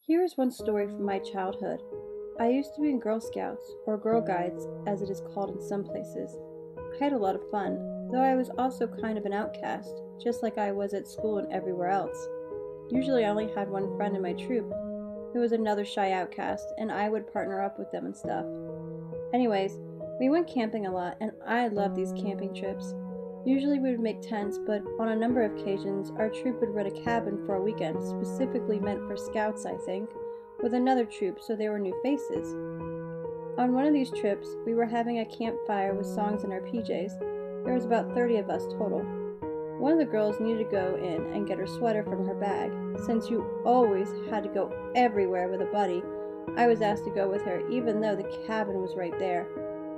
Here is one story from my childhood. I used to be in Girl Scouts, or Girl Guides as it is called in some places. I had a lot of fun, though I was also kind of an outcast, just like I was at school and everywhere else. Usually I only had one friend in my troop, who was another shy outcast, and I would partner up with them and stuff. Anyways, we went camping a lot, and I loved these camping trips. Usually we would make tents, but on a number of occasions, our troop would rent a cabin for a weekend, specifically meant for scouts, I think, with another troop, so there were new faces. On one of these trips, we were having a campfire with songs in our PJs. There was about 30 of us total. One of the girls needed to go in and get her sweater from her bag. Since you always had to go everywhere with a buddy, I was asked to go with her, even though the cabin was right there.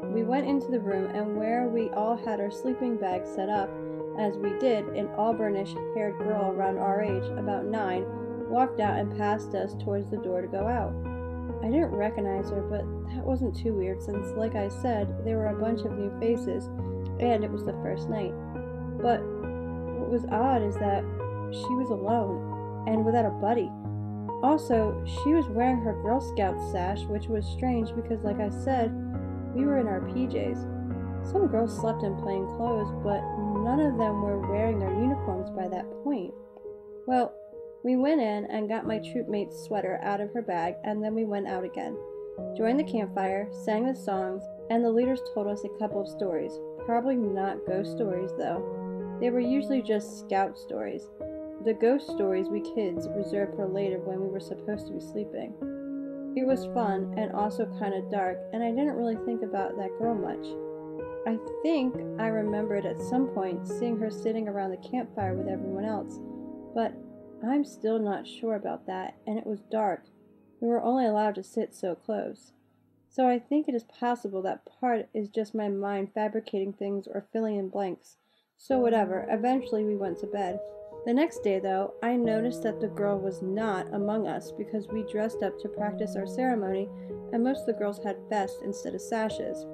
We went into the room, and where we all had our sleeping bags set up, as we did, an auburnish-haired girl around our age, about 9, walked out and passed us towards the door to go out. I didn't recognize her, but that wasn't too weird since, like I said, there were a bunch of new faces, and it was the first night. But what was odd is that she was alone, and without a buddy. Also, she was wearing her Girl Scout sash, which was strange because, like I said, we were in our PJs. Some girls slept in plain clothes, but none of them were wearing their uniforms by that point. Well, we went in and got my troopmate's sweater out of her bag, and then we went out again, joined the campfire, sang the songs, and the leaders told us a couple of stories. Probably not ghost stories, though. They were usually just scout stories. The ghost stories we kids reserved for later when we were supposed to be sleeping. It was fun and also kind of dark, and I didn't really think about that girl much. I think I remembered at some point seeing her sitting around the campfire with everyone else, but I'm still not sure about that, and it was dark. We were only allowed to sit so close. So I think it is possible that part is just my mind fabricating things or filling in blanks. So whatever, eventually we went to bed. The next day, though, I noticed that the girl was not among us because we dressed up to practice our ceremony, and most of the girls had vests instead of sashes.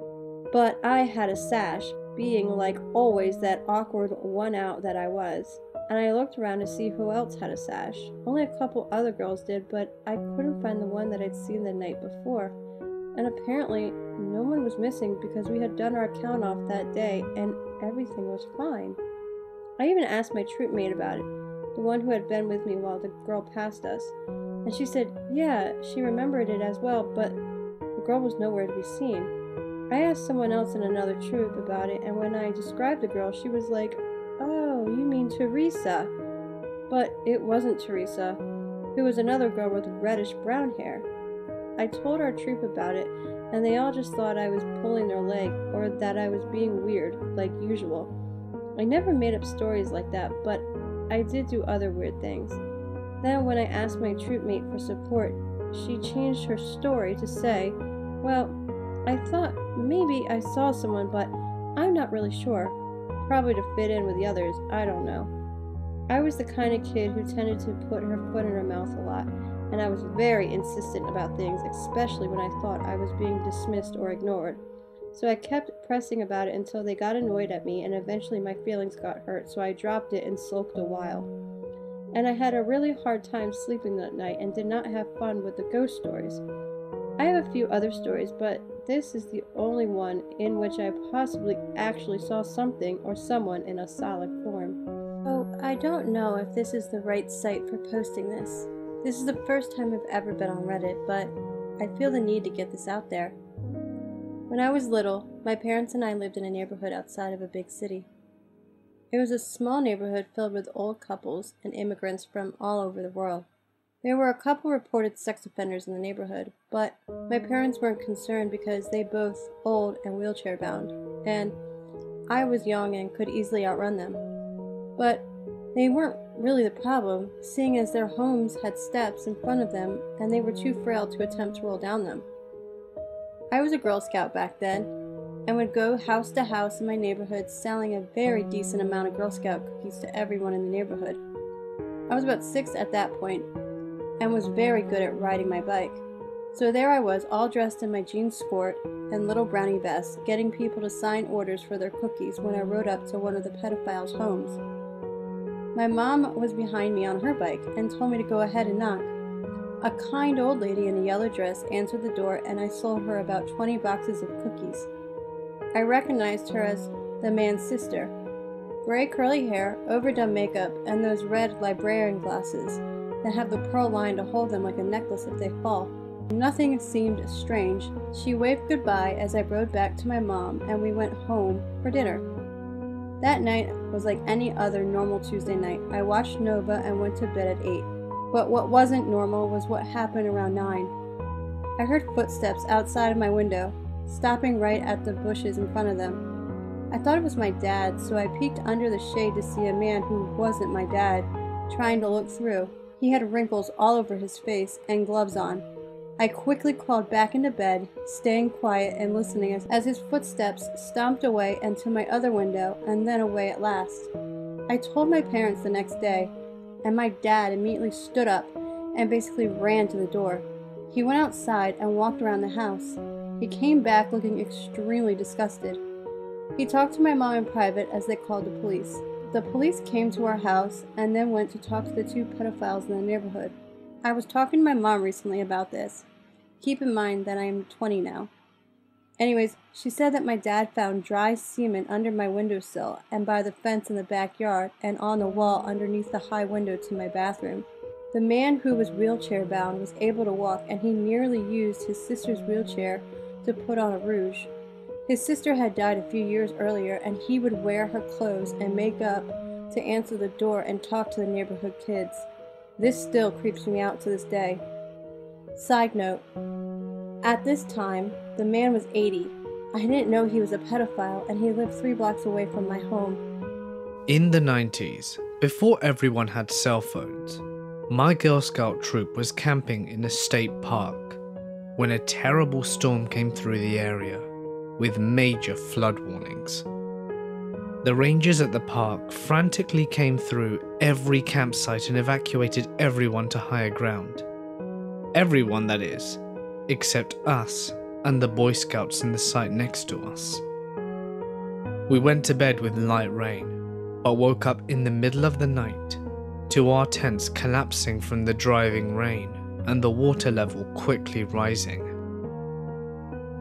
But I had a sash, being like always that awkward one out that I was. And I looked around to see who else had a sash. Only a couple other girls did, but I couldn't find the one that I'd seen the night before. And apparently, no one was missing because we had done our count off that day and everything was fine. I even asked my troopmate about it, the one who had been with me while the girl passed us, and she said, yeah, she remembered it as well, but the girl was nowhere to be seen. I asked someone else in another troop about it, and when I described the girl, she was like, oh, you mean Teresa? But it wasn't Teresa, who was another girl with reddish-brown hair. I told our troop about it, and they all just thought I was pulling their leg, or that I was being weird, like usual. I never made up stories like that, but I did do other weird things. Then when I asked my troopmate for support, she changed her story to say, well, I thought maybe I saw someone, but I'm not really sure. Probably to fit in with the others, I don't know. I was the kind of kid who tended to put her foot in her mouth a lot, and I was very insistent about things, especially when I thought I was being dismissed or ignored. So I kept pressing about it until they got annoyed at me, and eventually my feelings got hurt, so I dropped it and sulked a while. And I had a really hard time sleeping that night and did not have fun with the ghost stories. I have a few other stories, but this is the only one in which I possibly actually saw something or someone in a solid form. Oh, I don't know if this is the right site for posting this. This is the first time I've ever been on Reddit, but I feel the need to get this out there. When I was little, my parents and I lived in a neighborhood outside of a big city. It was a small neighborhood filled with old couples and immigrants from all over the world. There were a couple reported sex offenders in the neighborhood, but my parents weren't concerned because they both old and wheelchair bound, and I was young and could easily outrun them. But they weren't really the problem, seeing as their homes had steps in front of them and they were too frail to attempt to roll down them. I was a Girl Scout back then, and would go house to house in my neighborhood selling a very decent amount of Girl Scout cookies to everyone in the neighborhood. I was about 6 at that point, and was very good at riding my bike. So there I was, all dressed in my jean skirt and little brownie vest, getting people to sign orders for their cookies when I rode up to one of the pedophiles' homes. My mom was behind me on her bike and told me to go ahead and knock. A kind old lady in a yellow dress answered the door, and I sold her about 20 boxes of cookies. I recognized her as the man's sister. Gray curly hair, overdone makeup, and those red librarian glasses that have the pearl line to hold them like a necklace if they fall. Nothing seemed strange. She waved goodbye as I rode back to my mom, and we went home for dinner. That night was like any other normal Tuesday night. I watched Nova and went to bed at 8. But what wasn't normal was what happened around 9. I heard footsteps outside of my window, stopping right at the bushes in front of them. I thought it was my dad, so I peeked under the shade to see a man who wasn't my dad, trying to look through. He had wrinkles all over his face and gloves on. I quickly crawled back into bed, staying quiet and listening as his footsteps stomped away and to my other window, and then away at last. I told my parents the next day, and my dad immediately stood up and basically ran to the door. He went outside and walked around the house. He came back looking extremely disgusted. He talked to my mom in private as they called the police. The police came to our house and then went to talk to the 2 pedophiles in the neighborhood. I was talking to my mom recently about this. Keep in mind that I am 20 now. Anyways, she said that my dad found dry semen under my windowsill and by the fence in the backyard and on the wall underneath the high window to my bathroom. The man who was wheelchair bound was able to walk, and he nearly used his sister's wheelchair to put on a rouge. His sister had died a few years earlier, and he would wear her clothes and makeup to answer the door and talk to the neighborhood kids. This still creeps me out to this day. Side note, at this time, the man was 80. I didn't know he was a pedophile, and he lived 3 blocks away from my home. In the 90s, before everyone had cell phones, my Girl Scout troop was camping in a state park when a terrible storm came through the area with major flood warnings. The rangers at the park frantically came through every campsite and evacuated everyone to higher ground. Everyone, that is, except us and the Boy Scouts in the site next to us. We went to bed with light rain, but woke up in the middle of the night to our tents collapsing from the driving rain and the water level quickly rising.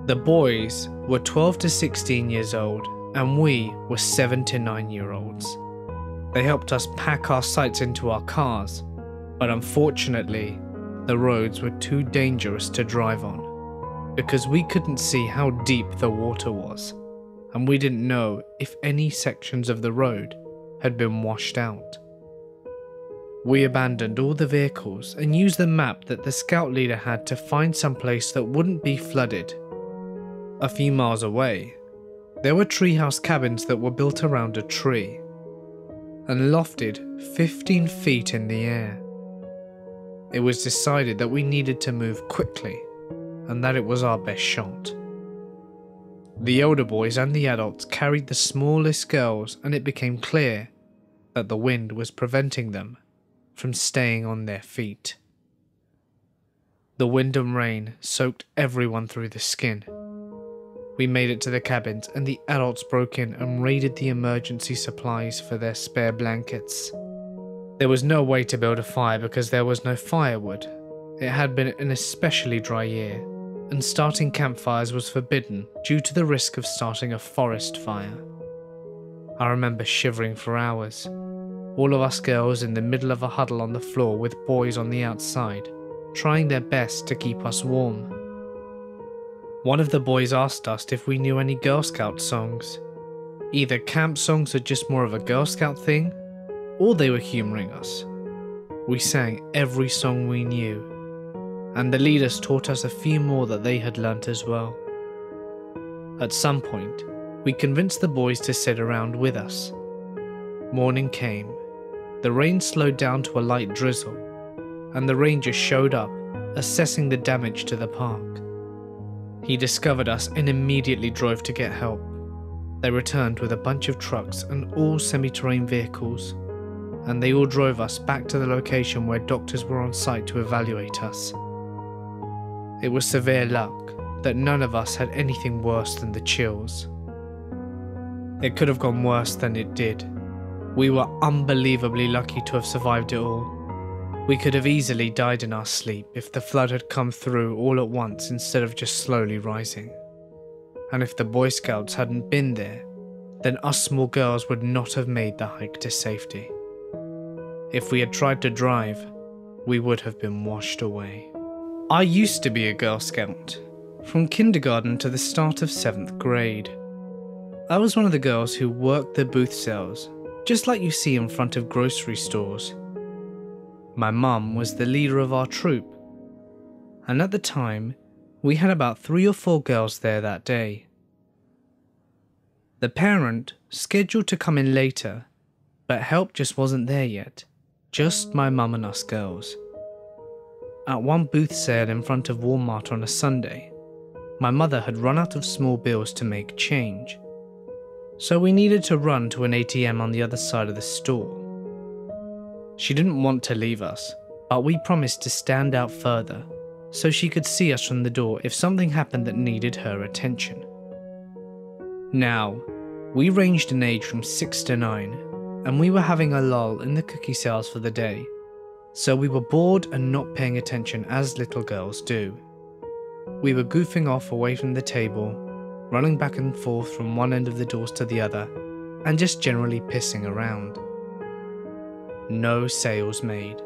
The boys were 12 to 16 years old and we were 7 to 9-year-olds. They helped us pack our sites into our cars, but unfortunately, the roads were too dangerous to drive on because we couldn't see how deep the water was, and we didn't know if any sections of the road had been washed out. We abandoned all the vehicles and used the map that the scout leader had to find some place that wouldn't be flooded. A few miles away, there were treehouse cabins that were built around a tree and lofted 15 feet in the air. It was decided that we needed to move quickly and that it was our best shot. The older boys and the adults carried the smallest girls, and it became clear that the wind was preventing them from staying on their feet. The wind and rain soaked everyone through the skin. We made it to the cabins and the adults broke in and raided the emergency supplies for their spare blankets. There was no way to build a fire because there was no firewood. It had been an especially dry year, and starting campfires was forbidden due to the risk of starting a forest fire. I remember shivering for hours, all of us girls in the middle of a huddle on the floor with boys on the outside, trying their best to keep us warm. One of the boys asked us if we knew any Girl Scout songs. Either camp songs are just more of a Girl Scout thing, or they were humouring us. We sang every song we knew, and the leaders taught us a few more that they had learnt as well. At some point, we convinced the boys to sit around with us. Morning came, the rain slowed down to a light drizzle, and the ranger showed up, assessing the damage to the park. He discovered us and immediately drove to get help. They returned with a bunch of trucks and all semi-terrain vehicles, and they all drove us back to the location where doctors were on site to evaluate us. It was severe luck that none of us had anything worse than the chills. It could have gone worse than it did. We were unbelievably lucky to have survived it all. We could have easily died in our sleep if the flood had come through all at once instead of just slowly rising. And if the Boy Scouts hadn't been there, then us small girls would not have made the hike to safety. If we had tried to drive, we would have been washed away. I used to be a Girl Scout, from kindergarten to the start of 7th grade. I was one of the girls who worked the booth sales, just like you see in front of grocery stores. My mum was the leader of our troop, and at the time, we had about 3 or 4 girls there that day. The parent scheduled to come in later, but help just wasn't there yet, just my mum and us girls. At one booth sale in front of Walmart on a Sunday, my mother had run out of small bills to make change, so we needed to run to an ATM on the other side of the store. She didn't want to leave us, but we promised to stand out further so she could see us from the door if something happened that needed her attention. Now, we ranged in age from 6 to 9, and we were having a lull in the cookie sales for the day, so we were bored and not paying attention as little girls do. We were goofing off away from the table, running back and forth from one end of the doors to the other, and just generally pissing around. No sales made.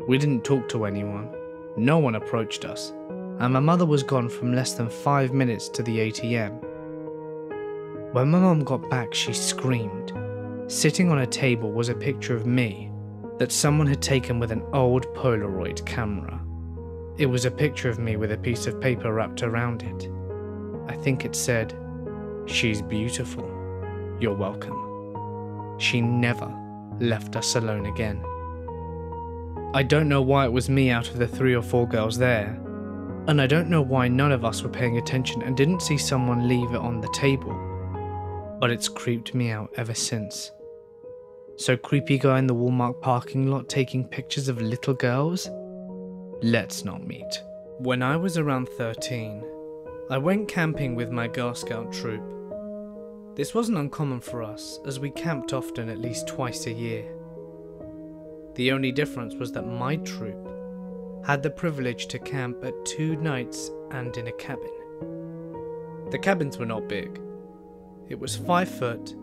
We didn't talk to anyone, no one approached us, and my mother was gone from less than 5 minutes to the ATM. When my mum got back, she screamed. Sitting on a table was a picture of me that someone had taken with an old Polaroid camera. It was a picture of me with a piece of paper wrapped around it. I think it said, "She's beautiful. You're welcome." She never left us alone again. I don't know why it was me out of the 3 or 4 girls there, and I don't know why none of us were paying attention and didn't see someone leave it on the table, but it's creeped me out ever since. So creepy guy in the Walmart parking lot taking pictures of little girls? Let's not meet. When I was around 13, I went camping with my Girl Scout troop. This wasn't uncommon for us, as we camped often at least twice a year. The only difference was that my troop had the privilege to camp at 2 nights and in a cabin. The cabins were not big. It was 5 foot,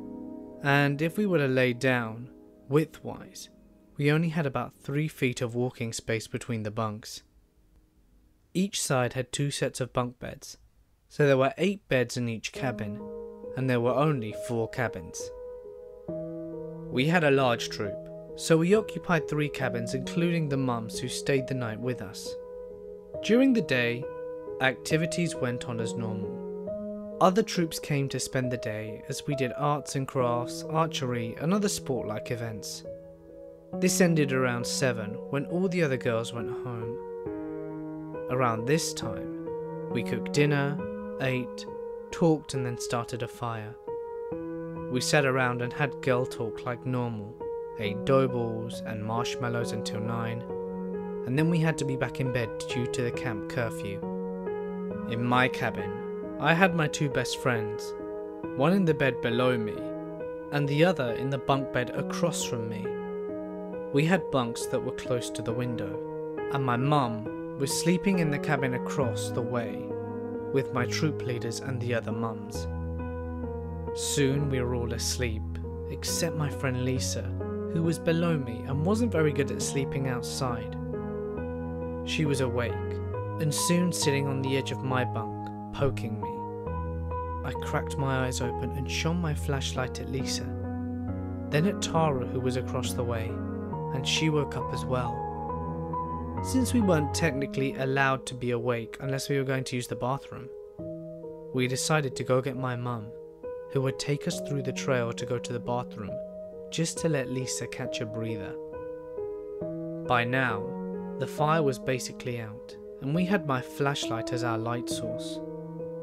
and if we were to lay down, width-wise, we only had about 3 feet of walking space between the bunks. Each side had 2 sets of bunk beds, so there were 8 beds in each cabin, and there were only 4 cabins. We had a large troop, so we occupied 3 cabins including the mums who stayed the night with us. During the day, activities went on as normal. Other troops came to spend the day as we did arts and crafts, archery and other sport-like events. This ended around 7 when all the other girls went home. Around this time, we cooked dinner, ate, talked and then started a fire. We sat around and had girl talk like normal, ate dough balls and marshmallows until 9, and then we had to be back in bed due to the camp curfew. In my cabin, I had my 2 best friends, one in the bed below me, and the other in the bunk bed across from me. We had bunks that were close to the window, and my mum was sleeping in the cabin across the way, with my troop leaders and the other mums. Soon we were all asleep, except my friend Lisa, who was below me and wasn't very good at sleeping outside. She was awake, and soon sitting on the edge of my bunk, poking me. I cracked my eyes open and shone my flashlight at Lisa, then at Tara who was across the way, and she woke up as well. Since we weren't technically allowed to be awake unless we were going to use the bathroom, we decided to go get my mum, who would take us through the trail to go to the bathroom, just to let Lisa catch a breather. By now, the fire was basically out, and we had my flashlight as our light source.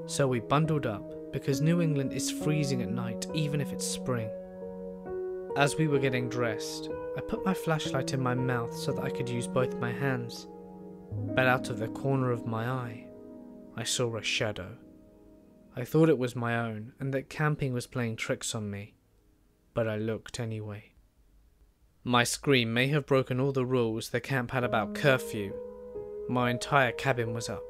So we bundled up, because New England is freezing at night even if it's spring. As we were getting dressed, I put my flashlight in my mouth so that I could use both my hands, but out of the corner of my eye, I saw a shadow. I thought it was my own and that camping was playing tricks on me, but I looked anyway. My scream may have broken all the rules the camp had about curfew. My entire cabin was up.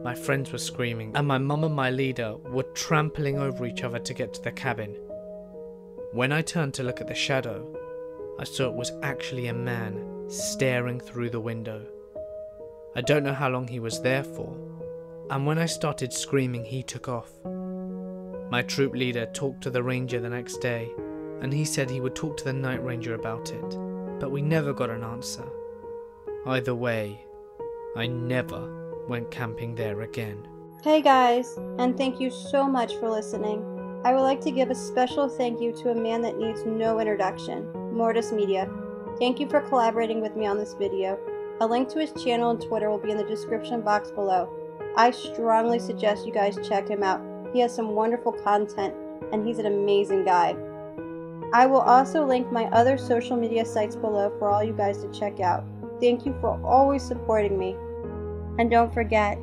My friends were screaming, and my mum and my leader were trampling over each other to get to the cabin. When I turned to look at the shadow, I saw it was actually a man staring through the window. I don't know how long he was there for, and when I started screaming, he took off. My troop leader talked to the ranger the next day, and he said he would talk to the night ranger about it, but we never got an answer. Either way, I never went camping there again. Hey guys, and thank you so much for listening. I would like to give a special thank you to a man that needs no introduction, Mortis Media. Thank you for collaborating with me on this video. A link to his channel and Twitter will be in the description box below. I strongly suggest you guys check him out. He has some wonderful content, and he's an amazing guy. I will also link my other social media sites below for all you guys to check out. Thank you for always supporting me. And don't forget,